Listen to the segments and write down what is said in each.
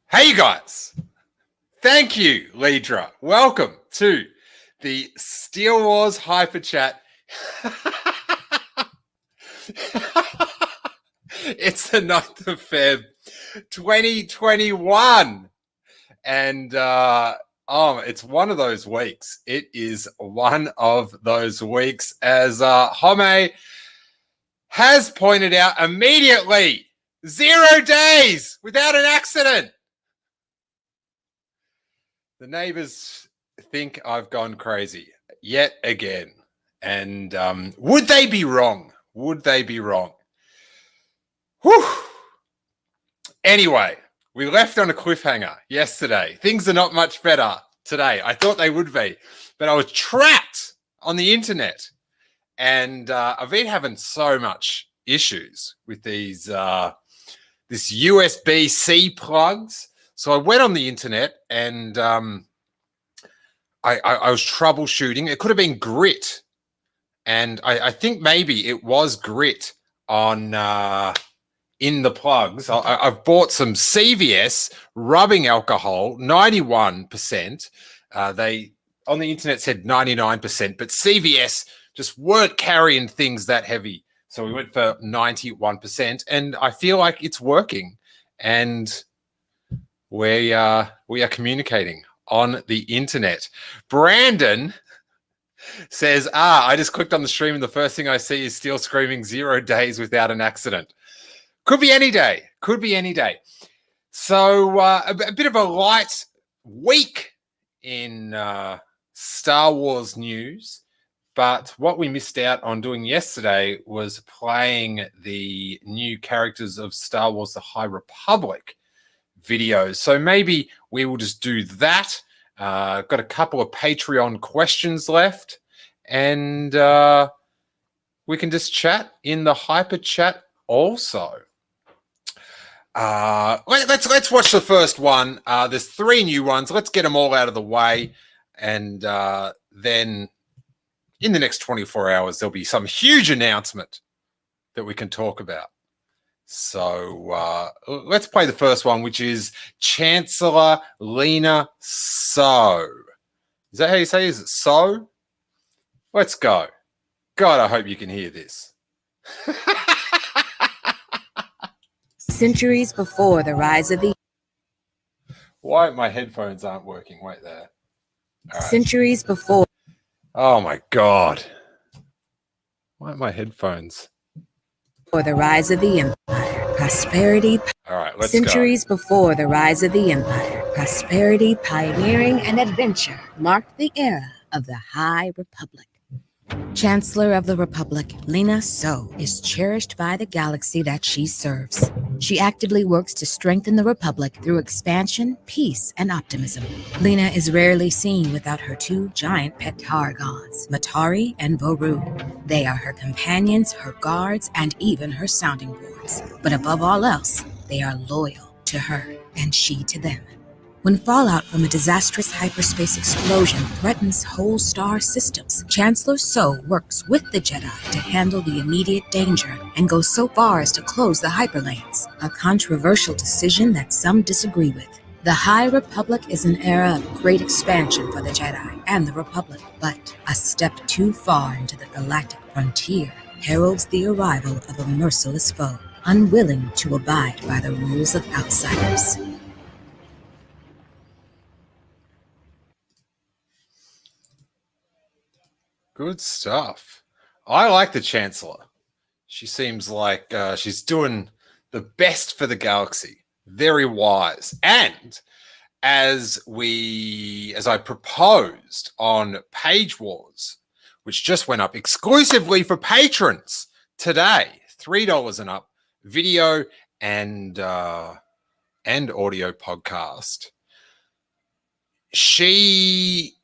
Hey, you guys. Thank you, Lidra. Welcome to the Steele Wars Hyperchat. It's the 9th of Feb, 2021. And it's one of those weeks. It is one of those weeks, as Home has pointed out immediately. 0 days without an accident. The neighbors think I've gone crazy yet again. And would they be wrong? Would they be wrong? Whew. Anyway, we left on a cliffhanger yesterday. Things are not much better today. I thought they would be, but I was trapped on the internet. And I've been having so much issues with these this USB-C plugs. So I went on the internet and I was troubleshooting. It could have been grit. And I think maybe it was grit on in the plugs. I've bought some CVS rubbing alcohol, 91%. They on the internet said 99%, but CVS just weren't carrying things that heavy. So we went for 91%, and I feel like it's working. And we are communicating on the internet. Brandon says, I just clicked on the stream and the first thing I see is Steele screaming 0 days without an accident. Could be any day. Could be any day. So a bit of a light week in Star Wars news. But what we missed out on doing yesterday was playing the new characters of Star Wars The High Republic videos. So maybe we will just do that. Got a couple of Patreon questions left. And we can just chat in the Hyper Chat also. Let's watch the first one. There's 3 new ones. Let's get them all out of the way. And then in the next 24 hours, there'll be some huge announcement that we can talk about. So let's play the first one, which is Chancellor Lena So. Is that how you say it? Is it So? Let's go. God, I hope you can hear this. Centuries before the rise of the... Why my headphones aren't working? Wait there. All right. Centuries before... Oh, my God. Why aren't my headphones? For the rise of the empire, prosperity... All right, let's Centuries before the rise of the empire, prosperity, pioneering, and adventure marked the era of the High Republic. Chancellor of the Republic, Lena So is cherished by the galaxy that she serves. She actively works to strengthen the Republic through expansion, peace, and optimism. Lena is rarely seen without her 2 giant pet targons, Matari and Voru. They are her companions, her guards, and even her sounding boards. But above all else, they are loyal to her, and she to them. When fallout from a disastrous hyperspace explosion threatens whole star systems, Chancellor So works with the Jedi to handle the immediate danger and goes so far as to close the hyperlanes, a controversial decision that some disagree with. The High Republic is an era of great expansion for the Jedi and the Republic, but a step too far into the galactic frontier heralds the arrival of a merciless foe, unwilling to abide by the rules of outsiders. Good stuff. I like the Chancellor. She seems like she's doing the best for the galaxy. Very wise. And as I proposed on Page Wars, which just went up exclusively for patrons today, $3 and up, video and audio podcast. She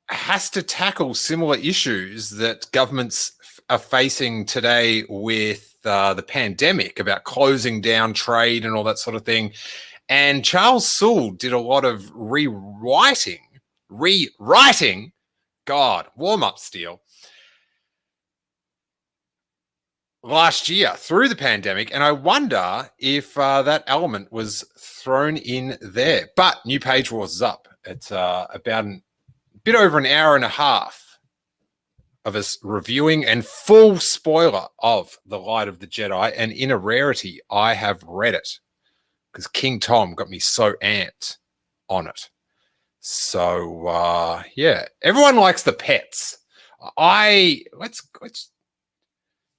has to tackle similar issues that governments are facing today with the pandemic, about closing down trade and all that sort of thing. And Charles Soule did a lot of rewriting. God, warm up, Steele. Last year through the pandemic, and I wonder if that element was thrown in there. But New Page Wars is up. It's about a bit over an hour and a half of us reviewing, and full spoiler of The Light of the Jedi. And in a rarity, I have read it because King Tom got me so amped on it. So yeah, everyone likes the pets. Let's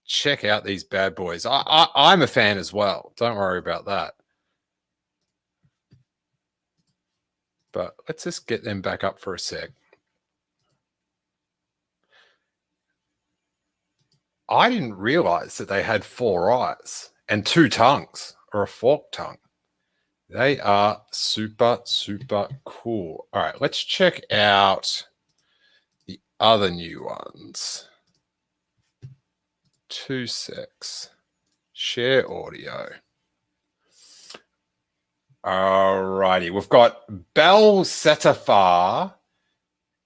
check out these bad boys. I'm a fan as well. Don't worry about that. But let's just get them back up for a sec. I didn't realize that they had 4 eyes and 2 tongues, or a forked tongue. They are super, super cool. All right, let's check out the other new ones. 2 secs. Share audio. All righty, we've got Bel Setafar,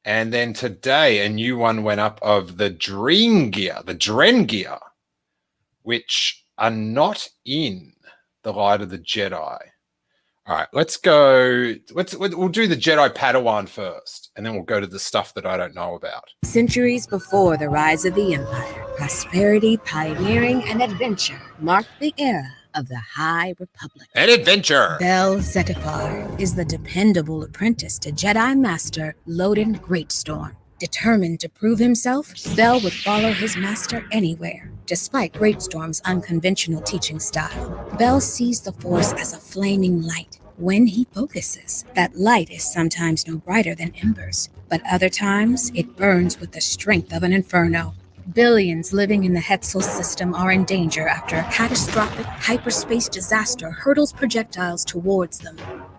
and then today a new one went up of the Drengir, which are not in The Light of the Jedi. All right, let's go. We'll do the Jedi Padawan first, and then we'll go to the stuff that I don't know about. Centuries before the rise of the Empire, prosperity, pioneering, and adventure marked the era of the High Republic. An adventure! Bel Zettifar is the dependable apprentice to Jedi Master Loden Greatstorm. Determined to prove himself, Bel would follow his master anywhere, despite Greatstorm's unconventional teaching style. Bel sees the Force as a flaming light. When he focuses, that light is sometimes no brighter than embers, but other times it burns with the strength of an inferno. Billions living in the Hetzel system are in danger after a catastrophic hyperspace disaster hurtles projectiles towards them.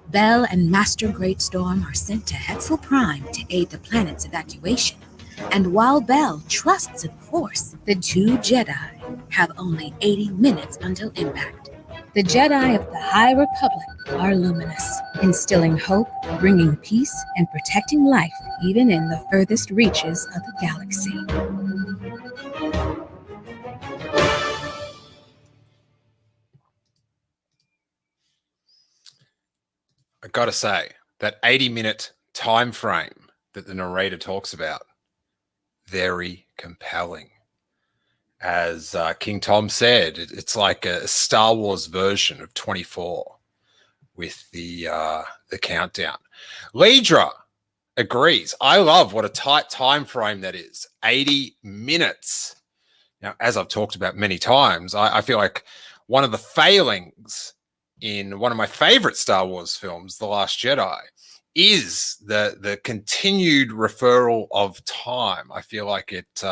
Bel and Master Greatstorm are sent to Hetzel Prime to aid the planet's evacuation. And while Bel trusts in the Force, the 2 Jedi have only 80 minutes until impact. The Jedi of the High Republic are luminous, instilling hope, bringing peace, and protecting life even in the furthest reaches of the galaxy. I gotta say, that 80-minute time frame that the narrator talks about, very compelling. As King Tom said, it's like a Star Wars version of 24 with the countdown. Lidra agrees. I love what a tight time frame that is. 80 minutes. Now, as I've talked about many times, I feel like one of the failings in one of my favorite Star Wars films, The Last Jedi, is the continued referral of time. I feel like it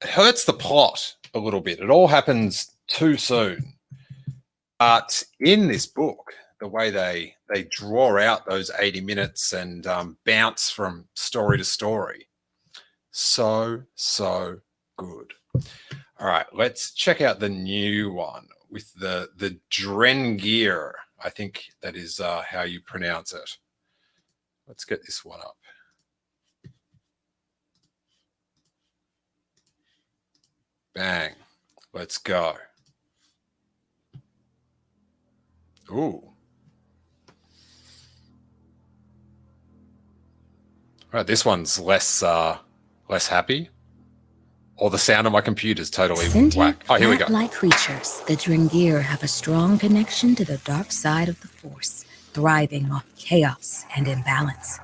hurts the plot a little bit. It all happens too soon. But in this book, the way they draw out those 80 minutes and bounce from story to story, so good. All right, let's check out the new one with the Drengir. I think that is how you pronounce it. Let's get this one up. Bang. Let's go. Ooh. All right, this one's less happy. Or the sound of my computer's totally whack. Oh, here we go. Like creatures, the Drengir have a strong connection to the dark side of the Force, thriving off chaos and imbalance.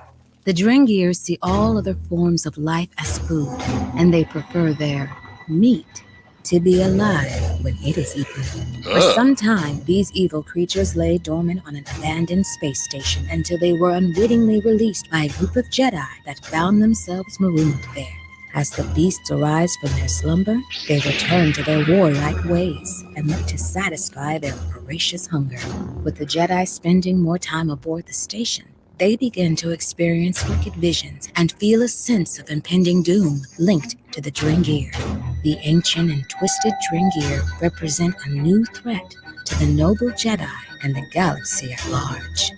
The Drengir see all other forms of life as food, and they prefer their meat to be alive when it is eaten. For some time, these evil creatures lay dormant on an abandoned space station until they were unwittingly released by a group of Jedi that found themselves marooned there. As the beasts arise from their slumber, they return to their warlike ways and look to satisfy their voracious hunger. With the Jedi spending more time aboard the station, they begin to experience wicked visions and feel a sense of impending doom linked to the Drengir. The ancient and twisted Drengir represent a new threat to the noble Jedi and the galaxy at large.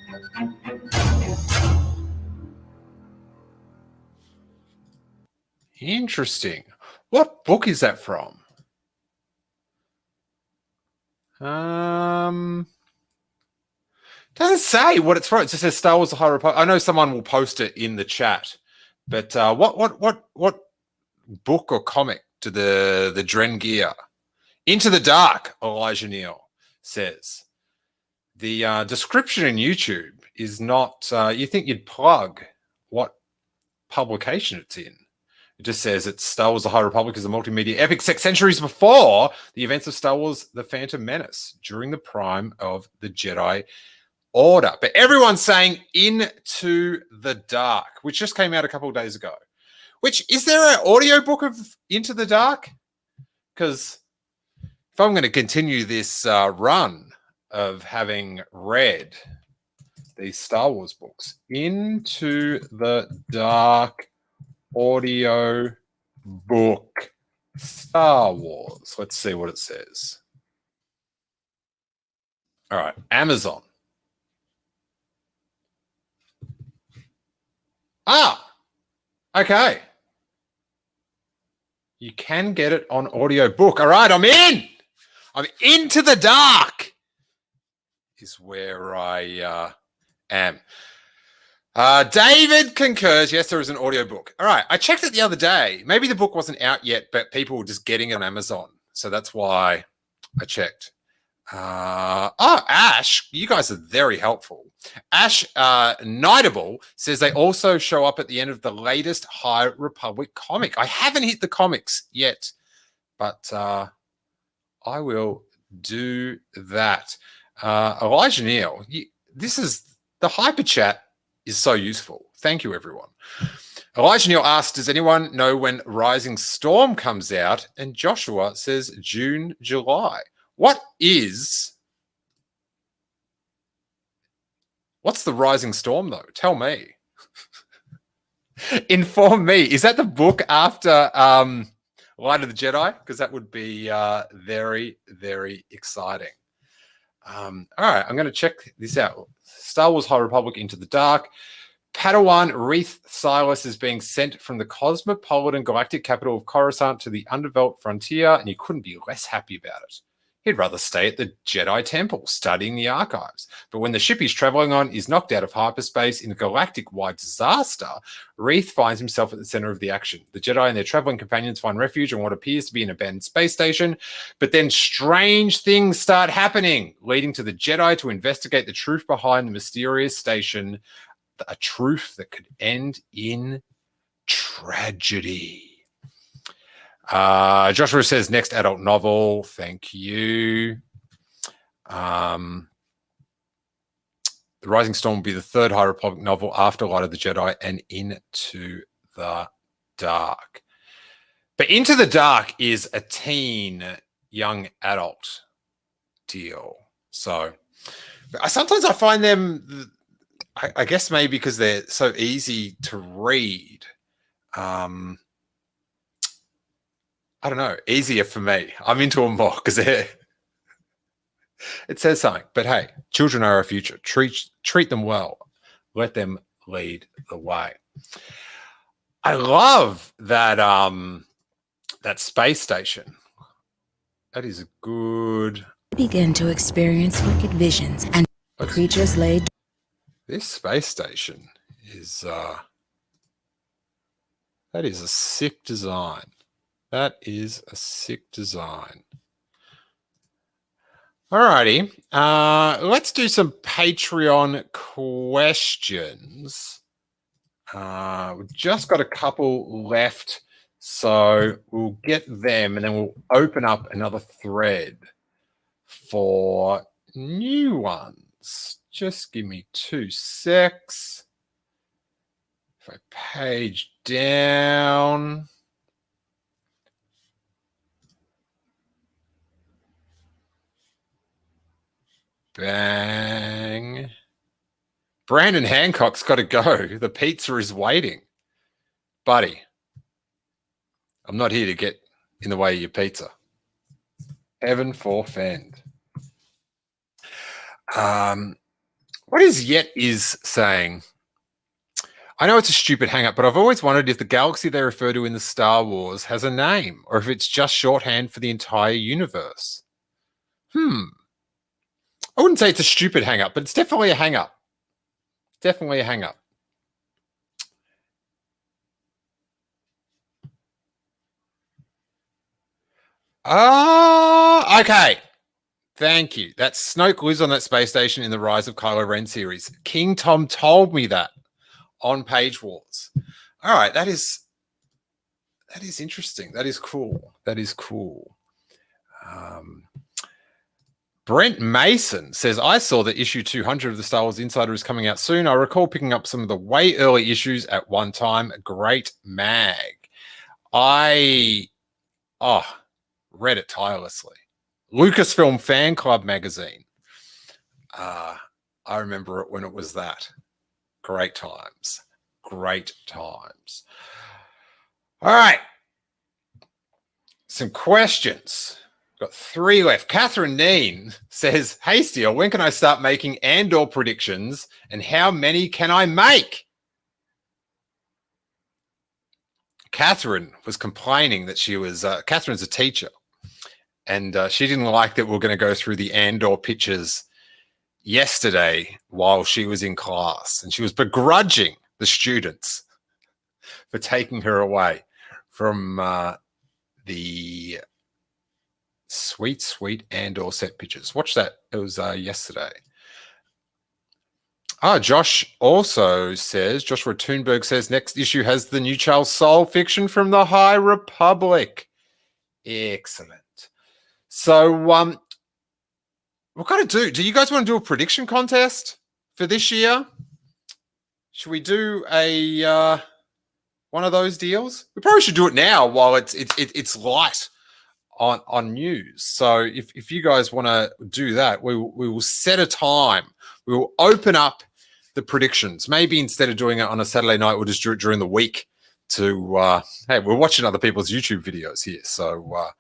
Interesting. What book is that from? Doesn't say what it's from. It just says Star Wars: The High Republic. I know someone will post it in the chat, but what book or comic to the Drengir? Into the Dark, Elijah Neal says. The description in YouTube is not, you think you'd plug what publication it's in. It just says it's Star Wars: The High Republic is a multimedia epic set centuries before the events of Star Wars: The Phantom Menace, during the prime of the Jedi Order. But everyone's saying Into the Dark, which just came out a couple of days ago. Which, is there an audiobook of Into the Dark? Because if I'm going to continue this run of having read these Star Wars books, Into the Dark audio book Star Wars. Let's see what it says. All right, Amazon. Okay. You can get it on audiobook. All right, I'm in. I'm Into the Dark is where I am. David concurs. Yes, there is an audiobook. All right. I checked it the other day. Maybe the book wasn't out yet, but people were just getting it on Amazon. So that's why I checked. Ash, you guys are very helpful. Ash Nightable says they also show up at the end of the latest High Republic comic. I haven't hit the comics yet, but I will do that. Elijah Neal, this is the Hyperchat is so useful. Thank you, everyone. Elijah Neal asked, does anyone know when Rising Storm comes out? And Joshua says June, July. What's the Rising Storm, though? Tell me. Inform me. Is that the book after Light of the Jedi? Because that would be very, very exciting. All right, I'm going to check this out. Star Wars High Republic Into the Dark. Padawan Reith Silas is being sent from the cosmopolitan galactic capital of Coruscant to the underdeveloped frontier, and he couldn't be less happy about it. He'd rather stay at the Jedi Temple, studying the archives. But when the ship he's traveling on is knocked out of hyperspace in a galactic-wide disaster, Reith finds himself at the center of the action. The Jedi and their traveling companions find refuge on what appears to be an abandoned space station, but then strange things start happening, leading to the Jedi to investigate the truth behind the mysterious station, a truth that could end in tragedy. Joshua says next adult novel. Thank you. The Rising Storm will be the third High Republic novel after Light of the Jedi and Into the Dark. But Into the Dark is a teen, young adult deal. So sometimes I find them, I guess maybe because they're so easy to read. I don't know, easier for me. I'm into them more because it says something. But hey, children are our future. Treat them well. Let them lead the way. I love that that space station. That is a good. Begin to experience wicked visions and creatures laid. This space station is that is a sick design. That is a sick design. Alrighty. Let's do some Patreon questions. We've just got a couple left, so we'll get them and then we'll open up another thread for new ones. Just give me 2 secs. If I page down. Bang. Brandon Hancock's got to go. The pizza is waiting. Buddy, I'm not here to get in the way of your pizza. Heaven forfend. What is Yet is saying? I know it's a stupid hang-up, but I've always wondered if the galaxy they refer to in the Star Wars has a name, or if it's just shorthand for the entire universe. I wouldn't say it's a stupid hang-up, but it's definitely a hang-up. Definitely a hang-up. Okay. Thank you. That's Snoke lives on that space station in the Rise of Kylo Ren series. King Tom told me that on Page Wars. All right, that is interesting. That is cool. That is cool. Brent Mason says, I saw that issue 200 of the Star Wars Insider is coming out soon. I recall picking up some of the way early issues at one time. Great mag. I read it tirelessly. Lucasfilm Fan Club magazine. I remember it when it was that. Great times. Great times. All right. Some questions. Got 3 left. Catherine Neen says, hey, Steele, when can I start making Andor predictions and how many can I make? Catherine was complaining that she was, Catherine's a teacher, and she didn't like that we're going to go through the Andor pictures yesterday while she was in class, and she was begrudging the students for taking her away from the sweet Andor set pictures. Watch that. It was yesterday. Josh also says, Joshua Thunberg says, next issue has the new Charles Soule fiction from the High Republic. Excellent. So what got to do you guys want to do a prediction contest for this year? Should we do a one of those deals? We probably should do it now while it's light on news. So if you guys want to do that, we will set a time. We will open up the predictions. Maybe instead of doing it on a Saturday night, we'll just do it during the week to hey, we're watching other people's YouTube videos here. So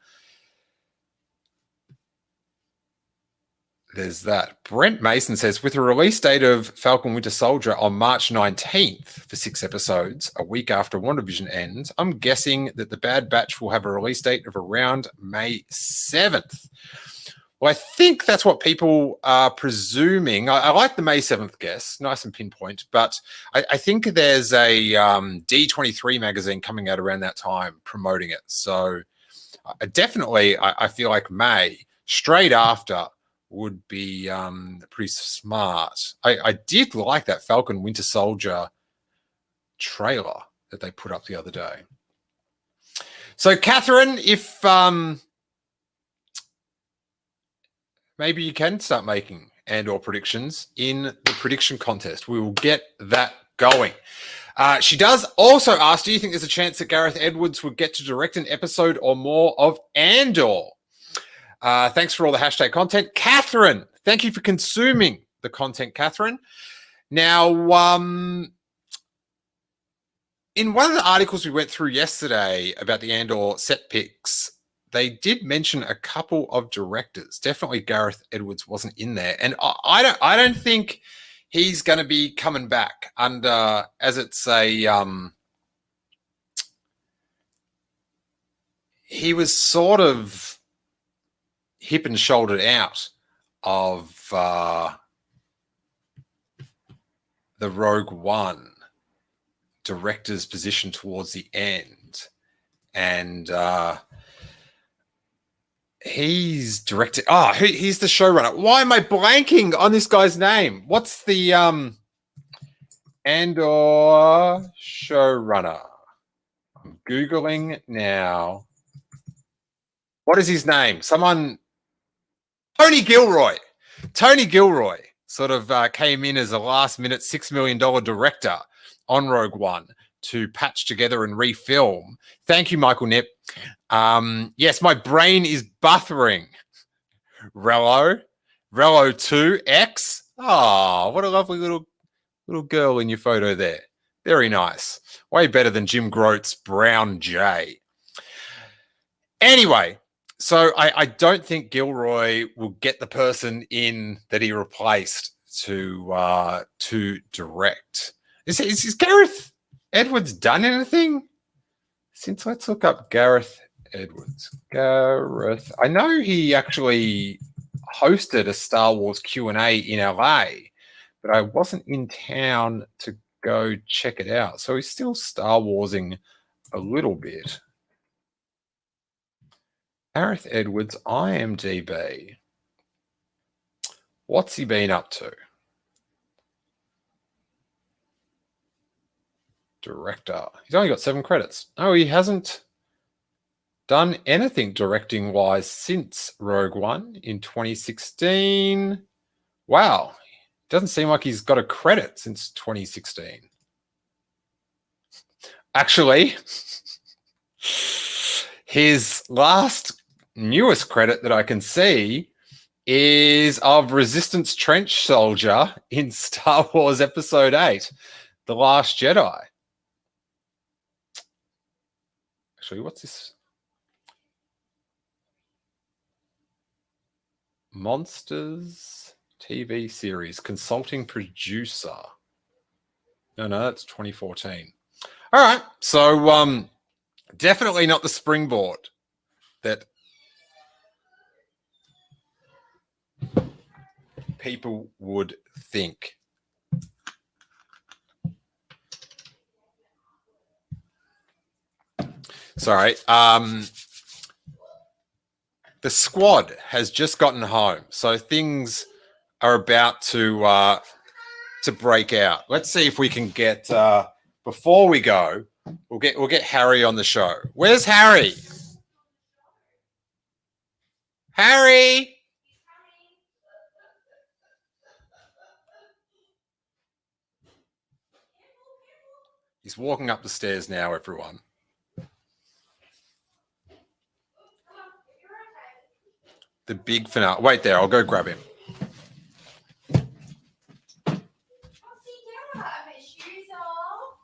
there's that. Brent Mason says, with a release date of Falcon Winter Soldier on March 19th for 6 episodes, a week after WandaVision ends, I'm guessing that The Bad Batch will have a release date of around May 7th. Well, I think that's what people are presuming. I like the May 7th guess, nice and pinpoint, but I think there's a D23 magazine coming out around that time promoting it. So definitely, I feel like May, straight after, would be pretty smart. I did like that Falcon Winter Soldier trailer that they put up the other day. So, Catherine, if maybe you can start making Andor predictions in the prediction contest. We will get that going. She does also ask, do you think there's a chance that Gareth Edwards would get to direct an episode or more of Andor? Thanks for all the hashtag content. Catherine, thank you for consuming the content, Catherine. Now, in one of the articles we went through yesterday about the Andor set picks, they did mention a couple of directors. Definitely Gareth Edwards wasn't in there. And I don't think he's going to be coming back under, as it's a, he was sort of hip and shouldered out of the Rogue One director's position towards the end. And he's directed. He's the showrunner. Why am I blanking on this guy's name? What's the Andor showrunner? I'm Googling now. What is his name? Tony Gilroy. Tony Gilroy sort of came in as a last-minute $6 million director on Rogue One to patch together and refilm. Thank you, Michael Knipp. Yes, my brain is buffering. Rello, Relo 2X. Oh, what a lovely little girl in your photo there. Very nice. Way better than Jim Grote's Brown J. Anyway, so I don't think Gilroy will get the person in that he replaced to direct. Is Gareth Edwards done anything since? Let's look up Gareth Edwards. I know he actually hosted a Star Wars Q&A in LA, but I wasn't in town to go check it out. So he's still Star Warsing a little bit. Gareth Edwards, IMDb. What's he been up to? Director. He's only got 7 credits. Oh, he hasn't done anything directing-wise since Rogue One in 2016. Wow. Doesn't seem like he's got a credit since 2016. Actually, his newest credit that I can see is of Resistance Trench Soldier in Star Wars Episode 8, The Last Jedi. Actually, what's this? Monsters TV series, consulting producer. No, that's 2014. All right, so definitely not the springboard that people would think. Sorry. The squad has just gotten home, so things are about to break out. Let's see if we can get before we go. We'll get Harry on the show. Where's Harry? Harry. He's walking up the stairs now, everyone. The big finale. Wait there, I'll go grab him.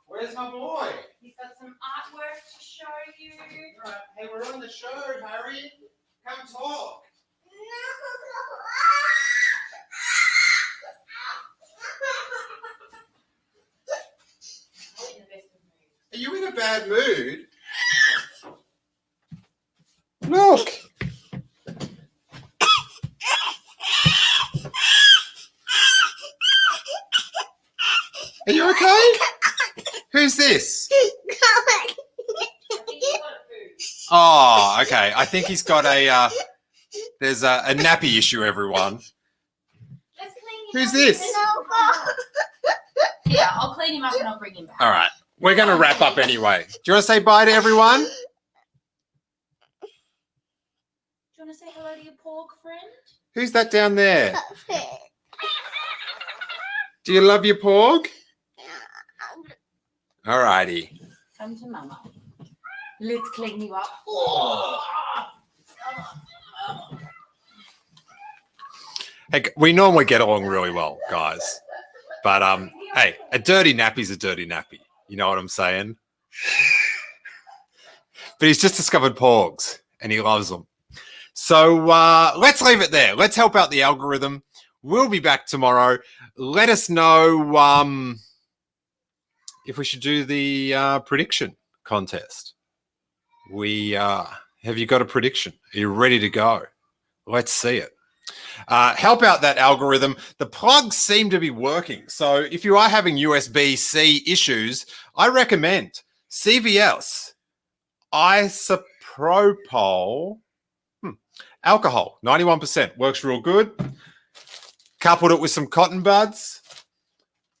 Where's my boy? He's got some artwork to show you. Right. Hey, we're on the show, Harry. Come talk. Are you in a bad mood? Look. Are you okay? Who's this? Oh, okay. I think he's got there's a nappy issue, everyone. Who's this? Yeah, I'll clean him up and I'll bring him back. All right. We're going to wrap up anyway. Do you want to say bye to everyone? Do you want to say hello to your pork friend? Who's that down there? Do you love your porg? All righty. Come to Mama. Let's clean you up. Hey, we normally get along really well, guys. But hey, a dirty nappy's a dirty nappy. You know what I'm saying? But he's just discovered porgs and he loves them. So let's leave it there. Let's help out the algorithm. We'll be back tomorrow. Let us know if we should do the prediction contest. Have you got a prediction? Are you ready to go? Let's see it. Help out that algorithm. The plugs seem to be working. So if you are having USB-C issues, I recommend CVS isopropyl alcohol, 91%. Works real good. Coupled it with some cotton buds,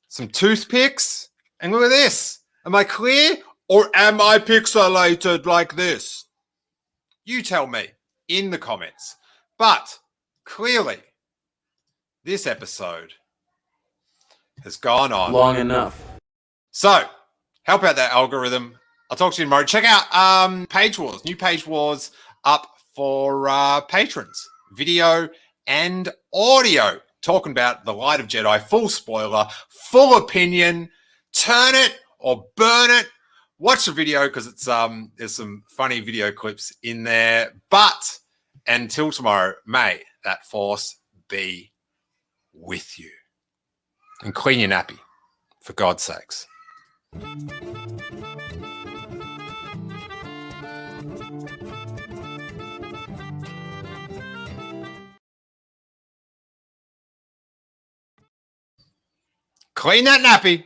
some toothpicks, and look at this. Am I clear or am I pixelated like this? You tell me in the comments. But clearly, this episode has gone on long enough. So, help out that algorithm. I'll talk to you tomorrow. Check out Page Wars. New Page Wars up for patrons. Video and audio, talking about The Light of Jedi, full spoiler, full opinion. Turn it or burn it. Watch the video because it's there's some funny video clips in there. But until tomorrow, may that force be with you. And clean your nappy, for God's sakes. Clean that nappy.